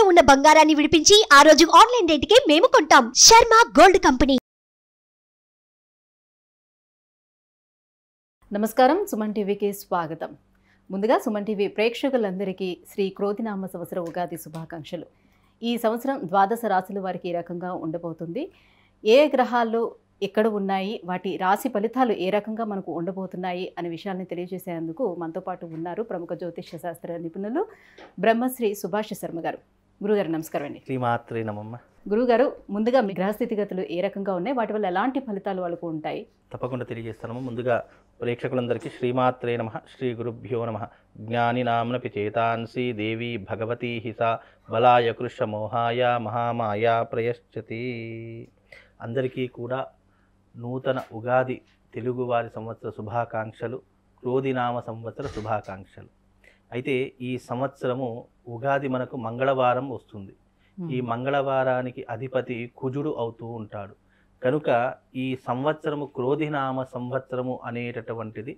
తాకట్టులో ఉన్న బంగారాన్ని విడిపించి ఆ రోజు ఆన్లైన్ రేటుకే మేము కొంటాం. Sharma gold company. నమస్కారం, సుమన్ టీవీకి స్వాగతం. ముందుగా సుమన్ టీవీ ప్రేక్షకులందరికీ శ్రీ క్రోధినామ సంవత్సర ఉగాది శుభాకాంక్షలు. ఈ సంవత్సరం ద్వాదశ రాశుల వారికి ఈ రకంగా ఉండబోతుంది. ఏ గ్రహాలు ఎక్కడ ఉన్నాయి, వాటి రాశి ఫలితాలు ఏ రకంగా మనకు ఉండబోతున్నాయి అనే విషయాన్ని తెలియజేసేందుకు మనతో పాటు ఉన్నారు ప్రముఖ జ్యోతిష్య శాస్త్ర నిపుణులు బ్రహ్మశ్రీ సుభాష్ శర్మ గారు. గురుగారు నమస్కారం అండి. శ్రీమాత్రే నమః. గురుగారు, ముందుగా మీ గ్రహస్థితిగతులు ఏ రకంగా ఉన్నాయి, వాటి వల్ల ఎలాంటి ఫలితాలు వాళ్ళకు ఉంటాయి? తప్పకుండా తెలియజేస్తాము. ముందుగా ప్రేక్షకులందరికీ శ్రీమాత్రే నమః, శ్రీ గురుభ్యో నమః. జ్ఞానినామ్నపి చేతాంసి దేవి భగవతి హిసా బలాయ కృష్ణ మోహాయ మహామాయా ప్రయశ్చతి. అందరికీ కూడా నూతన ఉగాది తెలుగువారి సంవత్సర శుభాకాంక్షలు, క్రోధినామ సంవత్సర శుభాకాంక్షలు. అయితే ఈ సంవత్సరము ఉగాది మనకు మంగళవారం వస్తుంది. ఈ మంగళవారానికి అధిపతి కుజుడు అవుతూ ఉంటాడు. కనుక ఈ సంవత్సరము క్రోధినామ సంవత్సరము అనేటటువంటిది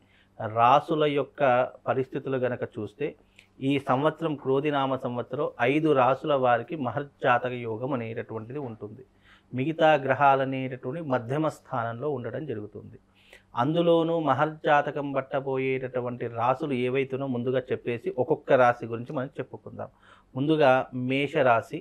రాసుల యొక్క పరిస్థితులు గనక చూస్తే ఈ సంవత్సరం క్రోధినామ సంవత్సరం 5 రాసుల వారికి మహర్జాతక యోగం అనేటటువంటిది ఉంటుంది. మిగతా గ్రహాలనేటటువంటి మధ్యమ స్థానంలో ఉండడం జరుగుతుంది. అందులోనూ మహర్జాతకం పట్టబోయేటటువంటి రాసులు ఏవైతేనో ముందుగా చెప్పేసి ఒక్కొక్క రాశి గురించి మనం చెప్పుకుందాం. ముందుగా మేషరాశి,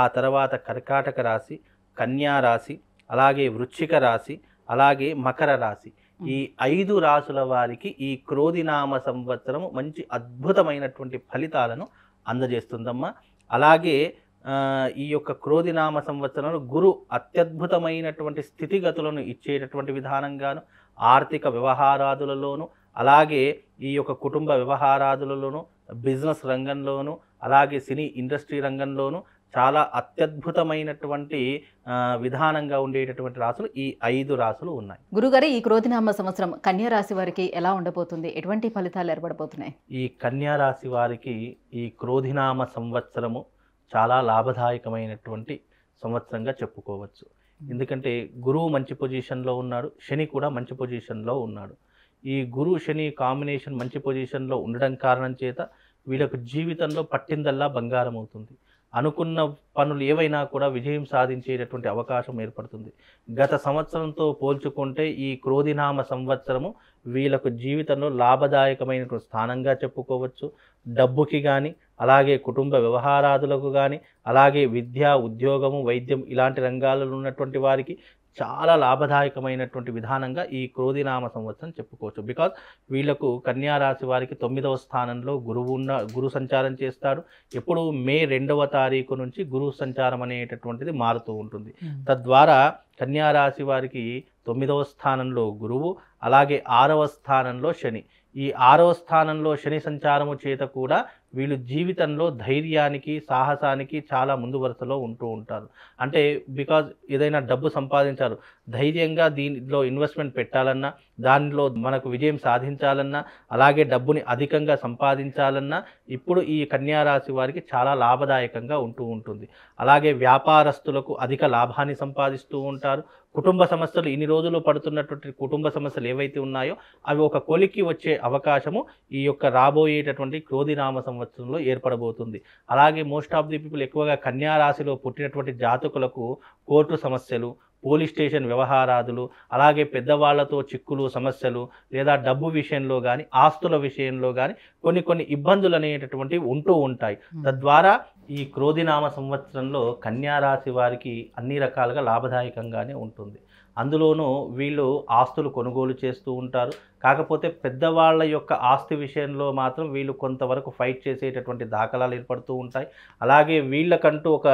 ఆ తర్వాత కర్కాటక రాశి, కన్యా రాశి, అలాగే వృశ్చిక రాశి, అలాగే మకర రాశి. ఈ 5 రాసుల వారికి ఈ క్రోధినామ సంవత్సరం మంచి అద్భుతమైనటువంటి ఫలితాలను అందజేస్తుందమ్మా. అలాగే ఈ యొక్క క్రోధినామ సంవత్సరంలో గురు అత్యద్భుతమైనటువంటి స్థితిగతులను ఇచ్చేటటువంటి విధానంగాను, ఆర్థిక వ్యవహారాదులలోనూ, అలాగే ఈ యొక్క కుటుంబ వ్యవహారాదులలోనూ, బిజినెస్ రంగంలోనూ, అలాగే సినీ ఇండస్ట్రీ రంగంలోనూ చాలా అత్యద్భుతమైనటువంటి విధానంగా ఉండేటటువంటి రాసులు ఈ 5 రాసులు ఉన్నాయి. గురుగారు, ఈ క్రోధినామ సంవత్సరం కన్యా రాశి వారికి ఎలా ఉండబోతుంది? ఎటువంటి ఫలితాలు ఏర్పడబోతున్నాయి? ఈ కన్యా రాశి వారికి ఈ క్రోధినామ సంవత్సరము చాలా లాభదాయకమైనటువంటి సంవత్సరంగా చెప్పుకోవచ్చు. ఎందుకంటే గురువు మంచి పొజిషన్లో ఉన్నాడు, శని కూడా మంచి పొజిషన్లో ఉన్నాడు. ఈ గురు శని కాంబినేషన్ మంచి పొజిషన్లో ఉండడం కారణం చేత వీళ్ళకు జీవితంలో పట్టిందల్లా బంగారం అవుతుంది. అనుకున్న పనులు ఏవైనా కూడా విజయం సాధించేటటువంటి అవకాశం ఏర్పడుతుంది. గత సంవత్సరంతో పోల్చుకుంటే ఈ క్రోధినామ సంవత్సరము వీళ్ళకు జీవితంలో లాభదాయకమైనటువంటి స్థానంగా చెప్పుకోవచ్చు. డబ్బుకి కానీ, అలాగే కుటుంబ వ్యవహారాదులకు కానీ, అలాగే విద్య, ఉద్యోగము, వైద్యం ఇలాంటి రంగాలలో ఉన్నటువంటి వారికి చాలా లాభదాయకమైనటువంటి విధానంగా ఈ క్రోధినామ సంవత్సరం చెప్పుకోవచ్చు. బికాజ్ వీళ్లకు కన్యా రాశి వారికి 9వ స్థానంలో గురు సంచారం చేస్తాడు. ఎప్పుడు మే 2వ తారీఖు నుంచి గురు సంచారం అనేటటువంటిది మారుతూ ఉంటుంది. తద్వారా కన్యా రాశి వారికి 9వ స్థానంలో గురువు, అలాగే 6వ స్థానంలో శని. ఈ 6వ స్థానంలో శని సంచారము చేత కూడా వీళ్ళు జీవితంలో ధైర్యానికి, సాహసానికి చాలా ముందు వరుసలో ఉంటూ ఉంటారు. అంటే బికాజ్ ఏదైనా డబ్బు సంపాదించారు, ధైర్యంగా దీనిలో ఇన్వెస్ట్మెంట్ పెట్టాలన్నా, దానిలో మనకు విజయం సాధించాలన్నా, అలాగే డబ్బుని అధికంగా సంపాదించాలన్నా ఇప్పుడు ఈ కన్యా రాశి వారికి చాలా లాభదాయకంగా ఉంటూ ఉంటుంది. అలాగే వ్యాపారస్తులకు అధిక లాభాన్ని సంపాదిస్తూ ఉంటారు. కుటుంబ సమస్యలు, ఇన్ని రోజులు పడుతున్నటువంటి కుటుంబ సమస్యలు ఏవైతే ఉన్నాయో అవి ఒక కొలికి వచ్చే అవకాశము ఈ యొక్క రాబోయేటటువంటి క్రోధినామ సంవత్సరంలో ఏర్పడబోతుంది. అలాగే మోస్ట్ ఆఫ్ ది పీపుల్ ఎక్కువగా కన్యా రాశిలో పుట్టినటువంటి జాతకులకు కోర్టు సమస్యలు, పోలీస్ స్టేషన్ వ్యవహారాదులు, అలాగే పెద్దవాళ్లతో చిక్కులు, సమస్యలు, లేదా డబ్బు విషయంలో కానీ, ఆస్తుల విషయంలో కానీ కొన్ని ఇబ్బందులు అనేటటువంటివి ఉంటూ ఉంటాయి. తద్వారా ఈ క్రోధినామ సంవత్సరంలో కన్యా రాశి వారికి అన్ని రకాలుగా లాభదాయకంగానే ఉంటుంది. అందులోనూ వీళ్ళు ఆస్తులు కొనుగోలు చేస్తూ ఉంటారు. కాకపోతే పెద్దవాళ్ళ యొక్క ఆస్తి విషయంలో మాత్రం వీళ్ళు కొంతవరకు ఫైట్ చేసేటటువంటి దాఖలాలు ఏర్పడుతూ ఉంటాయి. అలాగే వీళ్ళకంటూ ఒక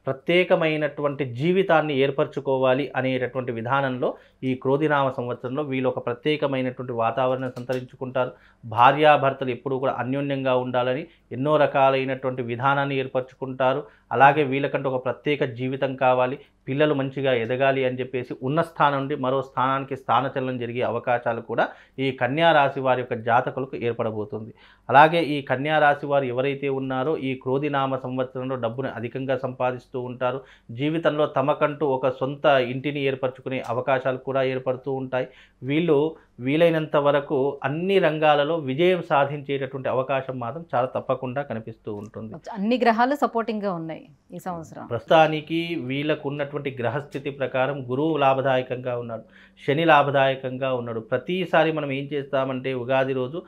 ప్రత్యేకమైనటువంటి జీవితాన్ని ఏర్పరచుకోవాలి అనేటటువంటి విధానంలో ఈ క్రోధినామ సంవత్సరంలో వీళ్ళు ఒక ప్రత్యేకమైనటువంటి వాతావరణం సంతరించుకుంటారు. భార్యాభర్తలు ఎప్పుడూ కూడా అన్యోన్యంగా ఉండాలని ఎన్నో రకాలైనటువంటి విధానాన్ని ఏర్పరచుకుంటారు. అలాగే వీళ్ళకంటూ ఒక ప్రత్యేక జీవితం కావాలి, పిల్లలు మంచిగా ఎదగాలి అని చెప్పేసి ఉన్న స్థానం నుండి మరో స్థానానికి స్థానచలనం జరిగే అవకాశాలు కూడా ఈ కన్యా రాశి వారి యొక్క జాతకులకు ఏర్పడబోతుంది. అలాగే ఈ కన్యా రాశి వారు ఎవరైతే ఉన్నారో ఈ క్రోధినామ సంవత్సరంలో డబ్బును అధికంగా సంపాదిస్తూ ఉంటారు. జీవితంలో తమకంటూ ఒక సొంత ఇంటిని ఏర్పరచుకునే అవకాశాలు కూడా ఏర్పడుతూ ఉంటాయి. వీళ్ళు వీలైనంత వరకు అన్ని రంగాలలో విజయం సాధించేటటువంటి అవకాశం మాత్రం చాలా తప్పకుండా కనిపిస్తూ ఉంటుంది. అన్ని గ్రహాలు సపోర్టింగ్గా ఉన్నాయి ఈ సంవత్సరం. ప్రస్తుతానికి వీళ్ళకు ఉన్నటువంటి గ్రహస్థితి ప్రకారం గురువు లాభదాయకంగా ఉన్నాడు, శని లాభదాయకంగా ఉన్నాడు. ప్రతిసారి మనం ఏం చేస్తామంటే ఉగాది రోజు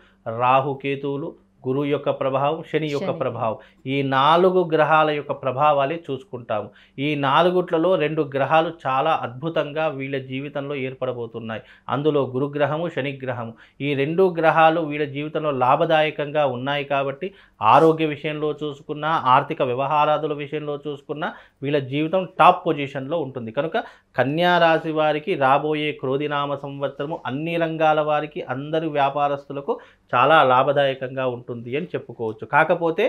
రాహుకేతువులు, గురువు యొక్క ప్రభావం, శని యొక్క ప్రభావం, ఈ 4 గ్రహాల యొక్క ప్రభావాలే చూసుకుంటాము. ఈ 4 2 గ్రహాలు చాలా అద్భుతంగా వీళ్ళ జీవితంలో ఏర్పడబోతున్నాయి. అందులో గురుగ్రహము, శని గ్రహము, ఈ 2 గ్రహాలు వీళ్ళ జీవితంలో లాభదాయకంగా ఉన్నాయి. కాబట్టి ఆరోగ్య విషయంలో చూసుకున్నా, ఆర్థిక వ్యవహారాదుల విషయంలో చూసుకున్నా వీళ్ళ జీవితం టాప్ పొజిషన్లో ఉంటుంది. కనుక కన్యా రాశి వారికి రాబోయే క్రోధినామ సంవత్సరము అన్ని రంగాల వారికి, అందరి వ్యాపారస్తులకు చాలా లాభదాయకంగా ఉంటుంది అని చెప్పుకోవచ్చు. కాకపోతే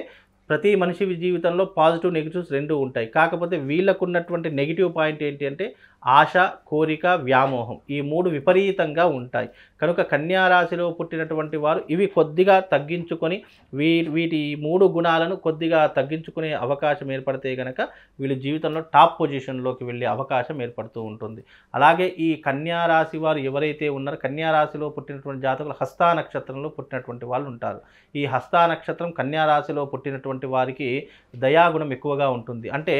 ప్రతి మనిషి జీవితంలో పాజిటివ్ నెగిటివ్స్ 2 ఉంటాయి. కాకపోతే వీళ్ళకున్నటువంటి నెగిటివ్ పాయింట్ ఏంటి అంటే ఆశ, కోరిక, వ్యామోహం, ఈ 3 విపరీతంగా ఉంటాయి. కనుక కన్యా రాశిలో పుట్టినటువంటి వారు ఇవి కొద్దిగా తగ్గించుకొని వీటి 3 గుణాలను కొద్దిగా తగ్గించుకునే అవకాశం ఏర్పడితే కనుక వీళ్ళ జీవితంలో టాప్ పొజిషన్లోకి వెళ్ళే అవకాశం ఏర్పడుతూ ఉంటుంది. అలాగే ఈ కన్యా రాశి వారు ఎవరైతే ఉన్నారో, కన్యా రాశిలో పుట్టినటువంటి జాతకులు హస్తా నక్షత్రంలో పుట్టినటువంటి వాళ్ళు ఉంటారు. ఈ హస్తా నక్షత్రం కన్యా రాశిలో పుట్టినటువంటి వారికి దయాగుణం ఎక్కువగా ఉంటుంది. అంటే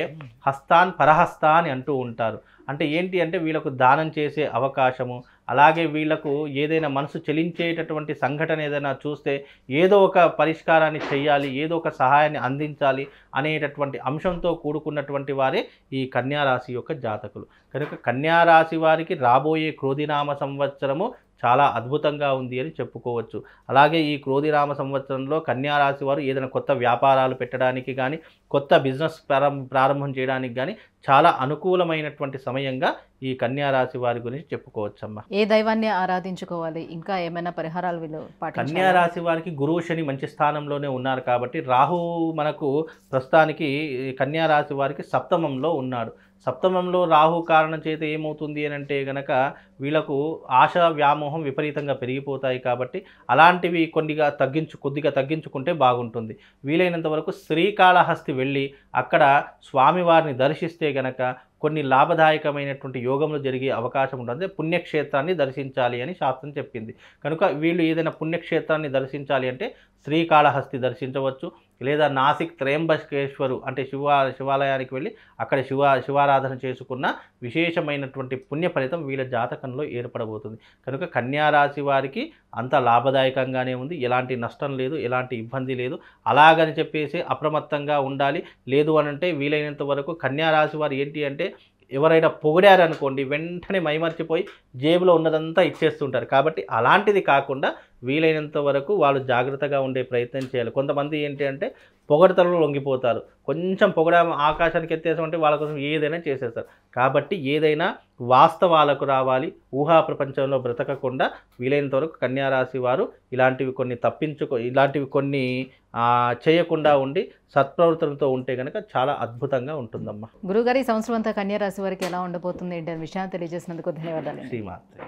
హస్తాన్ పరహస్తా అని అంటూ ఉంటారు. అంటే ఏంటి అంటే వీళ్ళకు దానం చేసే అవకాశము, అలాగే వీళ్ళకు ఏదైనా మనసు చెలించేటటువంటి సంఘటన ఏదైనా చూస్తే ఏదో ఒక పరిష్కారాన్ని చేయాలి, ఏదో ఒక సహాయాన్ని అందించాలి అనేటటువంటి అంశంతో కూడుకున్నటువంటి వారే ఈ కన్యా రాశి యొక్క జాతకులు. కనుక కన్యా రాశి వారికి రాబోయే క్రోధినామ సంవత్సరము చాలా అద్భుతంగా ఉంది అని చెప్పుకోవచ్చు. అలాగే ఈ క్రోధినామ సంవత్సరంలో కన్యా రాశి వారు ఏదైనా కొత్త వ్యాపారాలు పెట్టడానికి కానీ, కొత్త బిజినెస్ ప్రారంభం చేయడానికి కానీ చాలా అనుకూలమైనటువంటి సమయంగా ఈ కన్యా రాశి వారి గురించి చెప్పుకోవచ్చమ్మా. ఏ దైవాన్ని ఆరాధించుకోవాలి, ఇంకా ఏమైనా పరిహారాలు వీళ్ళు పాటించాలా? కన్యా రాశి వారికి గురువు, శని మంచి స్థానంలోనే ఉన్నారు కాబట్టి రాహు మనకు ప్రస్తుతానికి కన్యా రాశి వారికి సప్తమంలో ఉన్నాడు. సప్తమంలో రాహు కారణం చేత ఏమవుతుంది అని అంటే గనక వీళ్ళకు ఆశ, వ్యామోహం విపరీతంగా పెరిగిపోతాయి. కాబట్టి అలాంటివి కొద్దిగా తగ్గించుకుంటే బాగుంటుంది. వీలైనంత వరకు శ్రీకాళహస్తి వెళ్ళి అక్కడ స్వామివారిని దర్శిస్తే గనక కొన్ని లాభదాయకమైనటువంటి యోగములు జరిగే అవకాశం ఉంటుంది. పుణ్యక్షేత్రాన్ని దర్శించాలి అని శాస్త్రం చెప్పింది. కనుక వీళ్ళు ఏదైనా పుణ్యక్షేత్రాన్ని దర్శించాలి అంటే శ్రీకాళహస్తి దర్శించవచ్చు, లేదా నాసిక్ త్రయంబకేశ్వరు అంటే శివాలయానికి వెళ్ళి అక్కడ శివారాధన చేసుకున్న విశేషమైనటువంటి పుణ్య ఫలితం వీళ్ళ జాతకంలో ఏర్పడబోతుంది. కనుక కన్యా రాశి వారికి అంత లాభదాయకంగానే ఉంది, ఎలాంటి నష్టం లేదు, ఎలాంటి ఇబ్బంది లేదు. అలాగని చెప్పేసి అప్రమత్తంగా ఉండాలి. లేదు అనంటే వీలైనంత వరకు కన్యా రాశి వారు ఏంటి అంటే ఎవరైనా పొగిడారనుకోండి వెంటనే మైమర్చిపోయి జేబులో ఉన్నదంతా ఇచ్చేస్తుంటారు. కాబట్టి అలాంటిది కాకుండా వీలైనంత వరకు వాళ్ళు జాగ్రత్తగా ఉండే ప్రయత్నం చేయాలి. కొంతమంది ఏంటి అంటే పొగడతలలో లొంగిపోతారు. కొంచెం ఆకాశానికి ఎత్తేసామంటే వాళ్ళ కోసం ఏదైనా చేసేస్తారు. కాబట్టి ఏదైనా వాస్తవాలకు రావాలి, ఊహా ప్రపంచంలో బ్రతకకుండా వీలైనంత వరకు కన్యా రాశి వారు ఇలాంటివి కొన్ని చేయకుండా ఉండి సత్ప్రవర్తనతో ఉంటే కనుక చాలా అద్భుతంగా ఉంటుందమ్మా. గురుగారు, ఈ సంవత్సరం అంతా కన్యా రాశి వారికి ఎలా ఉండబోతుంది ఏంటి విషయాన్ని తెలియజేసినందుకు ధన్యవాదాలు. శ్రీమాత్రే.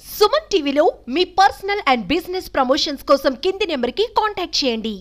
సుమన్ టీవీలో మీ పర్సనల్ అండ్ బిజినెస్ ప్రమోషన్స్ కోసం కింది నెంబర్కి కాంటాక్ట్ చేయండి.